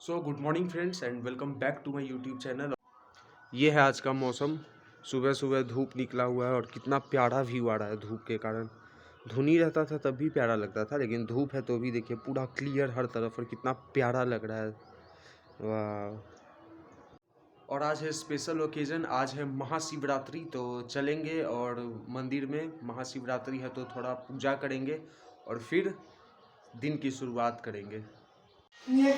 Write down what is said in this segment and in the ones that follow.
So good morning friends and welcome back to my YouTube channel. ये है आज का मौसम। सुबह सुबह धूप निकला हुआ है और कितना प्यारा व्यू आ रहा है धूप के कारण। धुनी रहता था तब भी प्यारा लगता था, लेकिन धूप है तो भी देखिए पूरा क्लियर हर तरफ और कितना प्यारा लग रहा है। वाह। और आज है स्पेशल ओकेजन, आज है महाशिवरात्रि। तो चलेंगे और मंदिर में, महाशिवरात्रि है तो थोड़ा पूजा करेंगे और फिर दिन की शुरुआत करेंगे।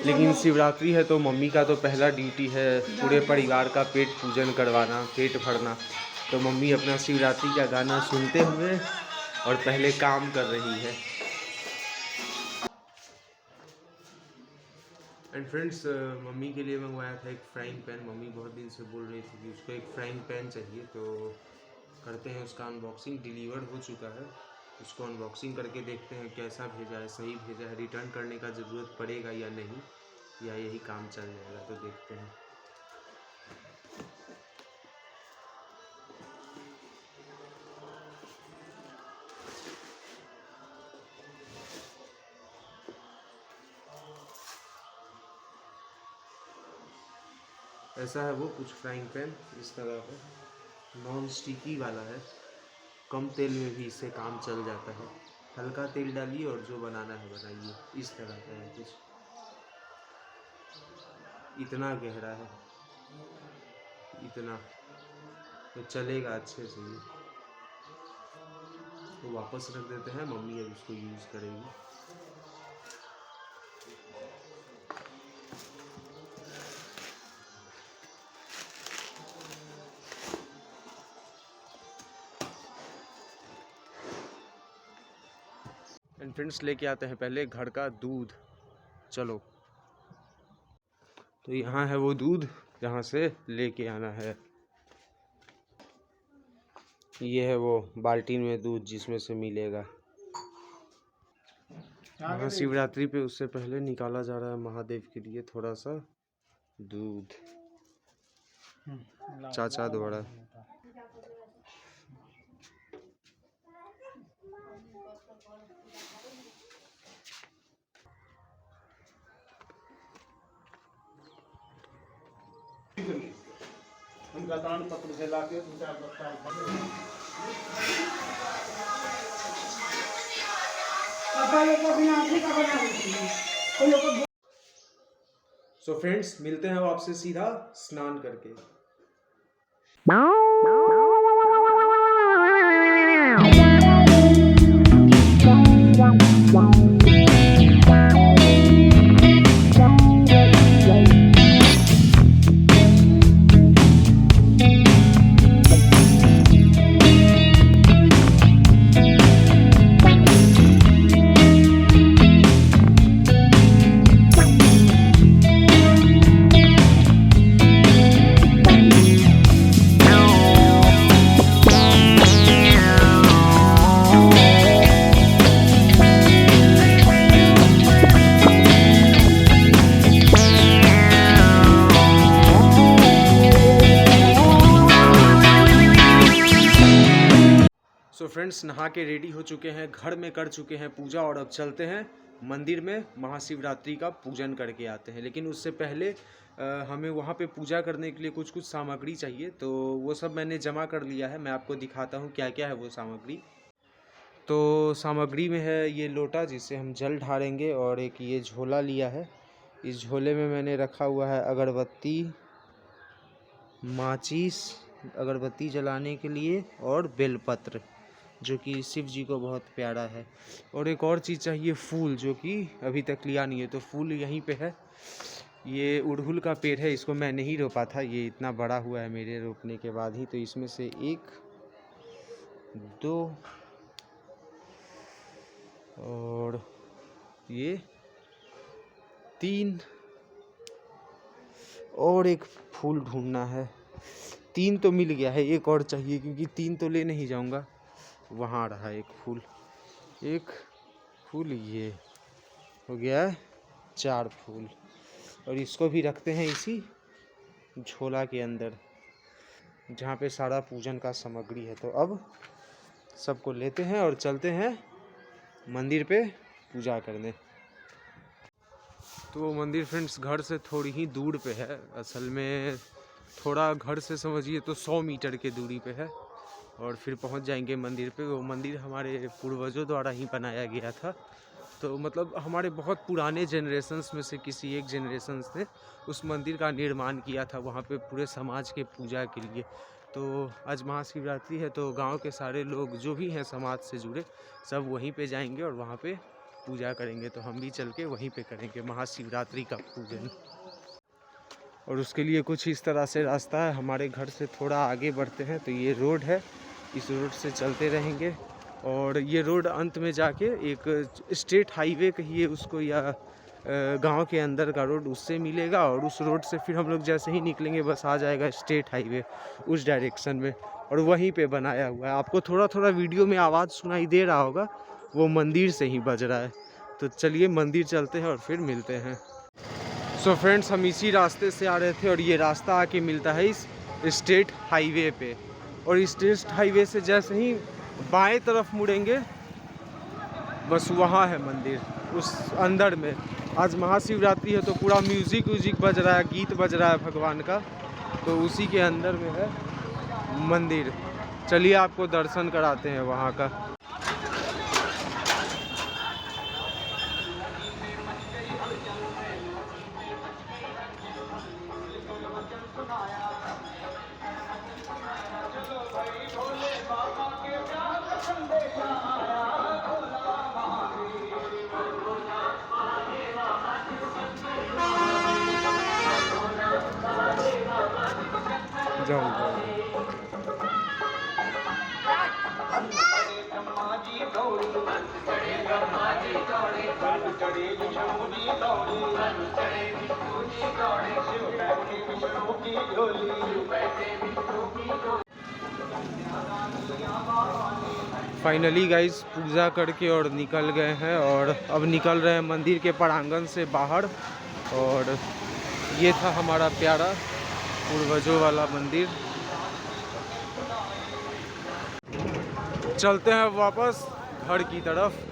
लेकिन शिवरात्रि है तो मम्मी का तो पहला ड्यूटी है पूरे परिवार का पेट पूजन करवाना, पेट भरना। तो मम्मी अपना शिवरात्रि का गाना सुनते हुए और पहले काम कर रही है। एंड फ्रेंड्स, मम्मी के लिए मंगवाया था एक फ्राइंग पैन। मम्मी बहुत दिन से बोल रही थी कि उसको एक फ्राइंग पैन चाहिए, तो करते हैं उसका अनबॉक्सिंग। डिलीवर हो चुका है, उसको अनबॉक्सिंग करके देखते हैं कैसा भेजा है, सही भेजा है, रिटर्न करने का ज़रूरत पड़ेगा या नहीं, या यही काम चल जाएगा, तो देखते हैं। ऐसा है वो कुछ फ्राइंग पैन, इस तरह का नॉन स्टिकी वाला है। कम तेल में भी इससे काम चल जाता है। हल्का तेल डालिए और जो बनाना है बनाइए। इस तरह का है कुछ, इतना गहरा है, इतना तो चलेगा अच्छे से। ये तो वापस रख देते हैं, मम्मी अब इसको यूज़ करेगी। एंड फ्रेंड्स, लेके आते हैं पहले घर का दूध। चलो, तो यहाँ है वो दूध जहाँ से लेके आना है। ये है वो बाल्टीन में दूध जिसमें से मिलेगा। महाशिवरात्रि पे उससे पहले निकाला जा रहा है महादेव के लिए थोड़ा सा दूध, चाचा द्वारा। उनका दान पत्र से लाके 2-4 बस्ता सो फ्रेंड्स, मिलते हैं आपसे सीधा स्नान करके। सो फ्रेंड्स, नहा के रेडी हो चुके हैं, घर में कर चुके हैं पूजा और अब चलते हैं मंदिर में महाशिवरात्रि का पूजन करके आते हैं। लेकिन उससे पहले हमें वहाँ पे पूजा करने के लिए कुछ कुछ सामग्री चाहिए, तो वो सब मैंने जमा कर लिया है। मैं आपको दिखाता हूँ क्या क्या है वो सामग्री। तो सामग्री में है ये लोटा जिससे हम जल ढारेंगे, और एक ये झोला लिया है। इस झोले में मैंने रखा हुआ है अगरबत्ती, माचिस अगरबत्ती जलाने के लिए, और बेलपत्र जो कि शिव जी को बहुत प्यारा है। और एक और चीज़ चाहिए, फूल, जो कि अभी तक लिया नहीं है, तो फूल यहीं पे है। ये उड़हुल का पेड़ है, इसको मैं नहीं रोपा था, ये इतना बड़ा हुआ है मेरे रोपने के बाद ही। तो इसमें से 1, 2 और ये 3 और एक फूल ढूंढना है। 3 तो मिल गया है, एक और चाहिए क्योंकि 3 तो ले नहीं जाऊंगा। वहाँ रहा एक फूल, ये हो गया है 4 फूल। और इसको भी रखते हैं इसी झोला के अंदर जहाँ पे सारा पूजन का सामग्री है। तो अब सबको लेते हैं और चलते हैं मंदिर पे पूजा करने। तो मंदिर फ्रेंड्स घर से थोड़ी ही दूर पे है, असल में थोड़ा घर से समझिए तो 100 मीटर के दूरी पे है और फिर पहुंच जाएंगे मंदिर पे। वो मंदिर हमारे पूर्वजों द्वारा ही बनाया गया था, तो मतलब हमारे बहुत पुराने जनरेशन्स में से किसी एक जनरेशन्स ने उस मंदिर का निर्माण किया था वहाँ पे पूरे समाज के पूजा के लिए। तो आज महाशिवरात्रि है तो गांव के सारे लोग जो भी हैं समाज से जुड़े सब वहीं पे जाएंगे और वहाँ पे पूजा करेंगे, तो हम भी चल के वहीं पे करेंगे महाशिवरात्रि का पूजन। और उसके लिए कुछ इस तरह से रास्ता है, हमारे घर से थोड़ा आगे बढ़ते हैं तो ये रोड है, इस रोड से चलते रहेंगे और ये रोड अंत में जाके एक स्टेट हाईवे कहिए उसको या गांव के अंदर का रोड उससे मिलेगा और उस रोड से फिर हम लोग जैसे ही निकलेंगे बस आ जाएगा स्टेट हाईवे उस डायरेक्शन में और वहीं पे बनाया हुआ है। आपको थोड़ा थोड़ा वीडियो में आवाज़ सुनाई दे रहा होगा, वो मंदिर से ही बज रहा है। तो चलिए मंदिर चलते हैं और फिर मिलते हैं। सो फ्रेंड्स हम इसी रास्ते से आ रहे थे और ये रास्ता आके मिलता है इस स्टेट हाईवे पे और इस स्टेट हाईवे से जैसे ही बाएं तरफ मुड़ेंगे बस वहाँ है मंदिर उस अंदर में। आज महाशिवरात्रि है तो पूरा म्यूज़िक व्यूजिक बज रहा है, गीत बज रहा है भगवान का, तो उसी के अंदर में है मंदिर। चलिए आपको दर्शन कराते हैं वहाँ का। फाइनली गाइस पूजा करके और निकल गए हैं और अब निकल रहे हैं मंदिर के प्रांगण से बाहर। और ये था हमारा प्यारा पूर्वजों वाला मंदिर। चलते हैं वापस घर की तरफ।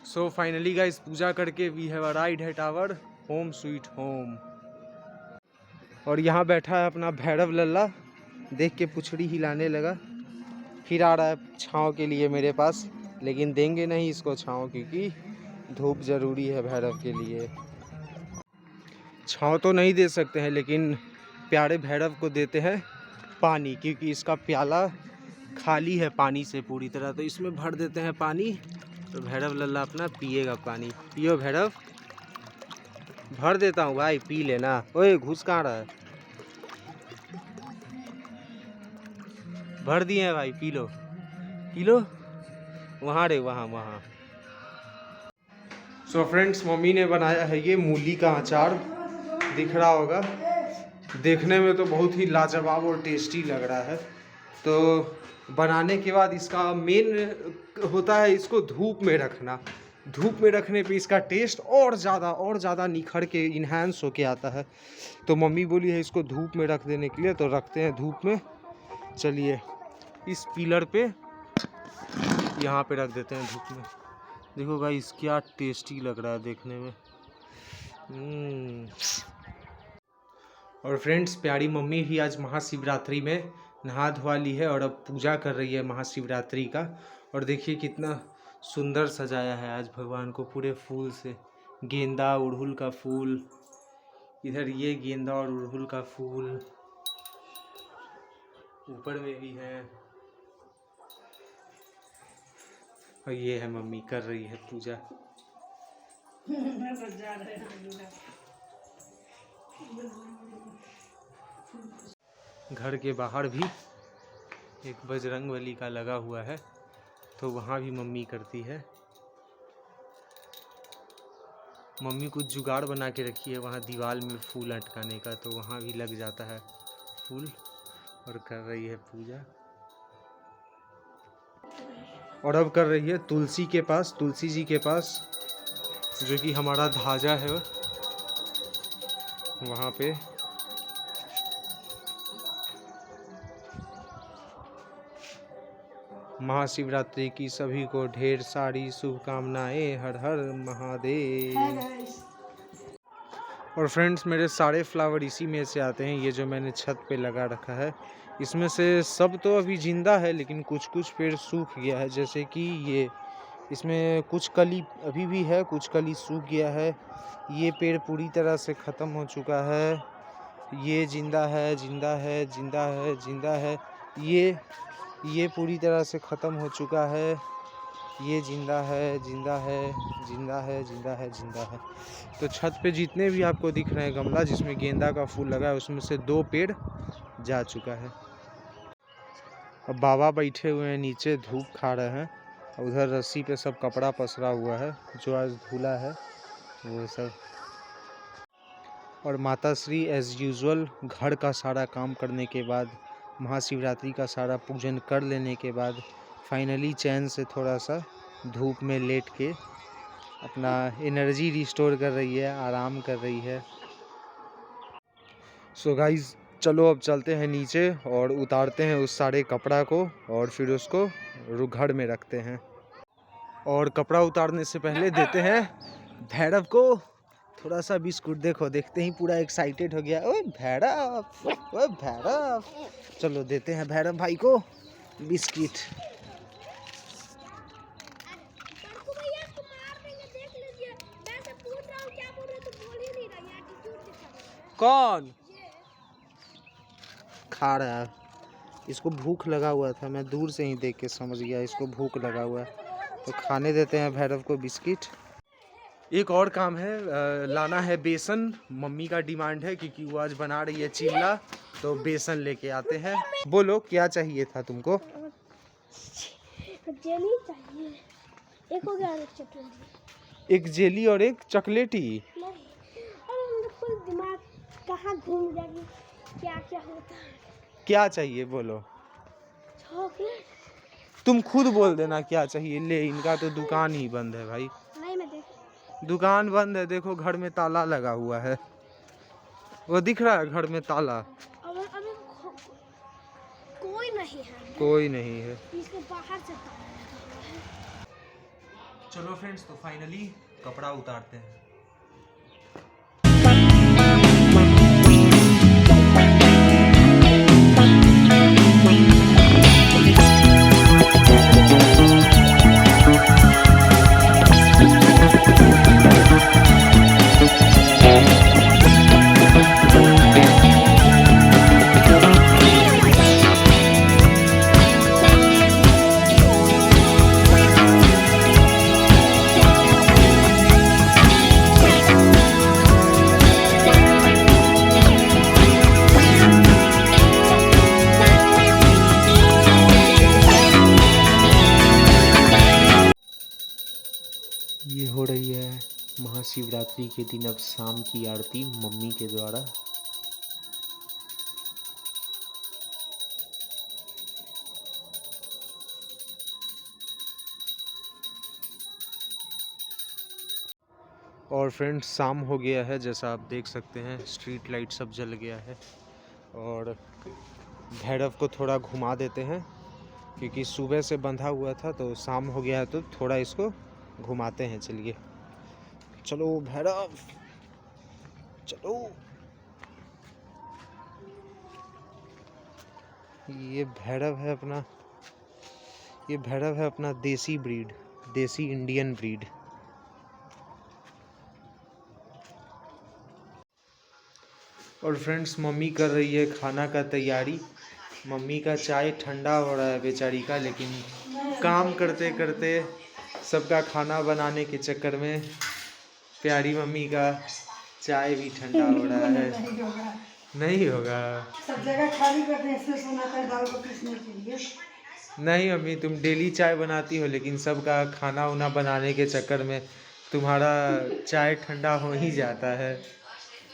सो फाइनली गाइस पूजा करके we have arrived at our home sweet home. और यहाँ बैठा है अपना भैरव लल्ला, देख के पुछड़ी हिलाने लगा। फिर आ रहा है छाँव के लिए मेरे पास, लेकिन देंगे नहीं इसको छाँव क्योंकि धूप ज़रूरी है भैरव के लिए। छाँव तो नहीं दे सकते हैं लेकिन प्यारे भैरव को देते हैं पानी, क्योंकि इसका प्याला खाली है पानी से पूरी तरह, तो इसमें भर देते हैं पानी तो भैरव लल्ला अपना पिएगा पानी। पियो भैरव। भर देता हूँ भाई, पी लेना। ओए घुस कहाँ रहा है? भर दिए हैं भाई, पी लो पी लो। वहाँ रे वहाँ वहाँ। सो फ्रेंड्स मम्मी ने बनाया है ये मूली का अचार, दिख रहा होगा। देखने में तो बहुत ही लाजवाब और टेस्टी लग रहा है। तो बनाने के बाद इसका मेन होता है इसको धूप में रखना। धूप में रखने पे इसका टेस्ट और ज़्यादा निखर के इन्हांस होके आता है। तो मम्मी बोली है इसको धूप में रख देने के लिए, तो रखते हैं धूप में। चलिए इस पिलर पे यहाँ पे रख देते हैं धूप में। देखो गाइस क्या टेस्टी लग रहा है देखने में। और फ्रेंड्स प्यारी मम्मी भी आज महाशिवरात्रि में नहा धोवा ली है और अब पूजा कर रही है महाशिवरात्रि का। और देखिए कितना सुंदर सजाया है आज भगवान को पूरे फूल से। गेंदा उड़हुल का फूल, इधर ये गेंदा और उड़हुल का फूल ऊपर में भी है। और ये है मम्मी कर रही है पूजा। घर के बाहर भी एक बजरंगबली का लगा हुआ है, तो वहाँ भी मम्मी करती है। मम्मी कुछ जुगाड़ बना के रखी है वहाँ दीवार में फूल अटकाने का, तो वहाँ भी लग जाता है फूल और कर रही है पूजा। और अब कर रही है तुलसी के पास, तुलसी जी के पास, जो कि हमारा ध्वजा है वहाँ पे। महाशिवरात्रि की सभी को ढेर सारी शुभकामनाएं। हर हर महादेव। और फ्रेंड्स, मेरे सारे फ्लावर इसी में से आते हैं, ये जो मैंने छत पे लगा रखा है। इसमें से सब तो अभी जिंदा है, लेकिन कुछ कुछ पेड़ सूख गया है। जैसे कि ये, इसमें कुछ कली अभी भी है, कुछ कली सूख गया है। ये पेड़ पूरी तरह से ख़त्म हो चुका है। ये जिंदा है, जिंदा है, जिंदा है, जिंदा है। ये पूरी तरह से ख़त्म हो चुका है। ये जिंदा है, जिंदा है, जिंदा है, जिंदा है, जिंदा है। तो छत पे जितने भी आपको दिख रहे हैं गमला जिसमें गेंदा का फूल लगा है, उसमें से 2 पेड़ जा चुका है। अब बाबा बैठे हुए हैं नीचे, धूप खा रहे हैं। उधर रस्सी पे सब कपड़ा पसरा हुआ है जो आज धुला है वो सब। और माता श्री एज़ यूजुअल घर का सारा काम करने के बाद, महाशिवरात्रि का सारा पूजन कर लेने के बाद, फाइनली चैन से थोड़ा सा धूप में लेट के अपना एनर्जी रिस्टोर कर रही है, आराम कर रही है। सो गाइज, चलो अब चलते हैं नीचे और उतारते हैं उस सारे कपड़ा को, और फिर उसको घर में रखते हैं। और कपड़ा उतारने से पहले देते हैं भैरव को थोड़ा सा बिस्कुट। देखो, देखते ही पूरा एक्साइटेड हो गया। ओए भैरव, ओए भैरव। चलो देते हैं भैरव भाई को बिस्किट। कौन खा रहा है? इसको भूख लगा हुआ था, मैं दूर से ही देख के समझ गया इसको भूख लगा हुआ है। तो खाने देते हैं भैरव को बिस्किट। एक और काम है, लाना है बेसन। मम्मी का डिमांड है क्योंकि वो आज बना रही है चिल्ला, तो बेसन लेके आते हैं। बोलो क्या चाहिए था तुमको? जेली चाहिए, एक हो गया, एक चॉकलेट। एक जेली और एक चॉकलेटी? नहीं, और दिमाग कहाँ घूम जाएगी, क्या क्या होता है। क्या चाहिए बोलो? चॉकलेट। तुम खुद बोल देना क्या चाहिए। ले, इनका तो दुकान ही बंद है भाई। नहीं, मैं देख, दुकान बंद है। देखो घर में ताला लगा हुआ है, वो दिख रहा है घर में ताला। अभी कोई नहीं है, कोई नहीं है। इसके बाहर से ताला लगा हुआ है। चलो फ्रेंड्स, तो फाइनली कपड़ा उतारते हैं। ये हो रही है महाशिवरात्रि के दिन अब शाम की आरती मम्मी के द्वारा। और फ्रेंड्स, शाम हो गया है, जैसा आप देख सकते हैं स्ट्रीट लाइट सब जल गया है। और भैरव को थोड़ा घुमा देते हैं क्योंकि सुबह से बंधा हुआ था, तो शाम हो गया है तो थोड़ा इसको घुमाते हैं। चलिए, चलो भैरव, चलो। ये भैरव है अपना, ये भैरव है अपना देसी ब्रीड, देसी इंडियन ब्रीड। और फ्रेंड्स, मम्मी कर रही है खाना का तैयारी। मम्मी का चाय ठंडा हो रहा है बेचारी का, लेकिन काम करते करते सबका खाना बनाने के चक्कर में प्यारी मम्मी का चाय भी ठंडा हो रहा है। नहीं होगा, नहीं होगा। सब जगह खाली करते हैं इसलिए सोना कर दाल को पीसने के लिए। नहीं मम्मी, तुम डेली चाय बनाती हो, लेकिन सबका खाना उना बनाने के चक्कर में तुम्हारा चाय ठंडा हो ही जाता है।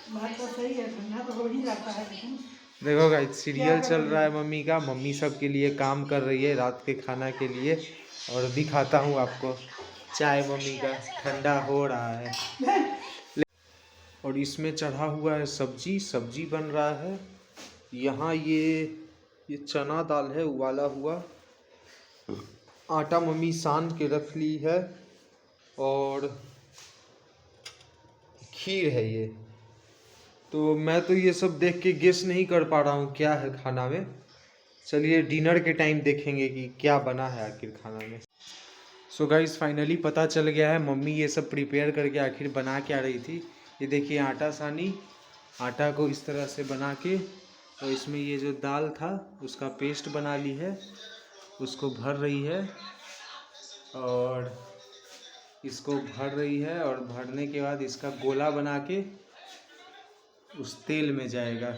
बात तो सही है, ठंडा तो हो ही जाता है, लेकिन देखो गाइस, सीरियल क्या चल करें? रहा है मम्मी का। मम्मी सबके लिए काम कर रही है रात के खाना के लिए। और दिखाता हूँ आपको, चाय मम्मी का ठंडा हो रहा है। और इसमें चढ़ा हुआ है सब्जी, सब्जी बन रहा है। यहाँ ये चना दाल है उबाला हुआ। आटा मम्मी सान के रख ली है। और खीर है ये। तो मैं तो ये सब देख के गेस नहीं कर पा रहा हूँ क्या है खाना में। चलिए डिनर के टाइम देखेंगे कि क्या बना है आखिर खाना में। सो गाइस, फाइनली पता चल गया है मम्मी ये सब प्रिपेयर करके आखिर बना क्या रही थी। ये देखिए आटा सानी, आटा को इस तरह से बना के, और इसमें ये जो दाल था उसका पेस्ट बना ली है, उसको भर रही है। और इसको भर रही है, और भरने के बाद इसका गोला बना के उस तेल में जाएगा,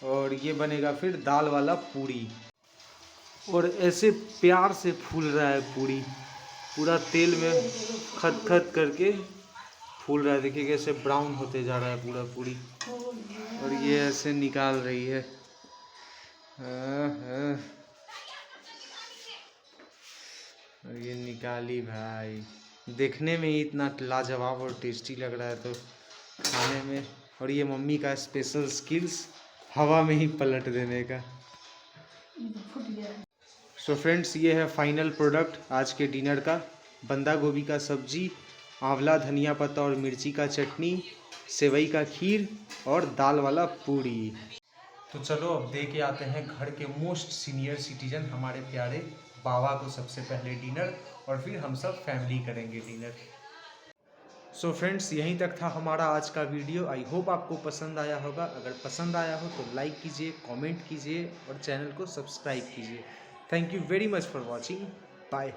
और ये बनेगा फिर दाल वाला पूरी। और ऐसे प्यार से फूल रहा है पूरी, पूरा तेल में खद खद करके फूल रहा है। देखिए कैसे ब्राउन होते जा रहा है पूरा पूरी। और ये ऐसे निकाल रही है। और ये निकाली भाई, देखने में ही इतना लाजवाब और टेस्टी लग रहा है तो खाने में। और ये मम्मी का स्पेशल स्किल्स, हवा में ही पलट देने का। फुट गया है। सो फ्रेंड्स, ये है फाइनल प्रोडक्ट आज के डिनर का। बंदा गोभी का सब्जी, आंवला धनिया पत्ता और मिर्ची का चटनी, सेवई का खीर और दाल वाला पूरी। तो चलो अब दे के आते हैं घर के मोस्ट सीनियर सिटीजन हमारे प्यारे बाबा को सबसे पहले डिनर, और फिर हम सब फैमिली करेंगे डिनर। सो फ्रेंड्स, यहीं तक था हमारा आज का वीडियो। आई होप आपको पसंद आया होगा। अगर पसंद आया हो तो लाइक कीजिए, कमेंट कीजिए और चैनल को सब्सक्राइब कीजिए। Thank you very much for watching. Bye.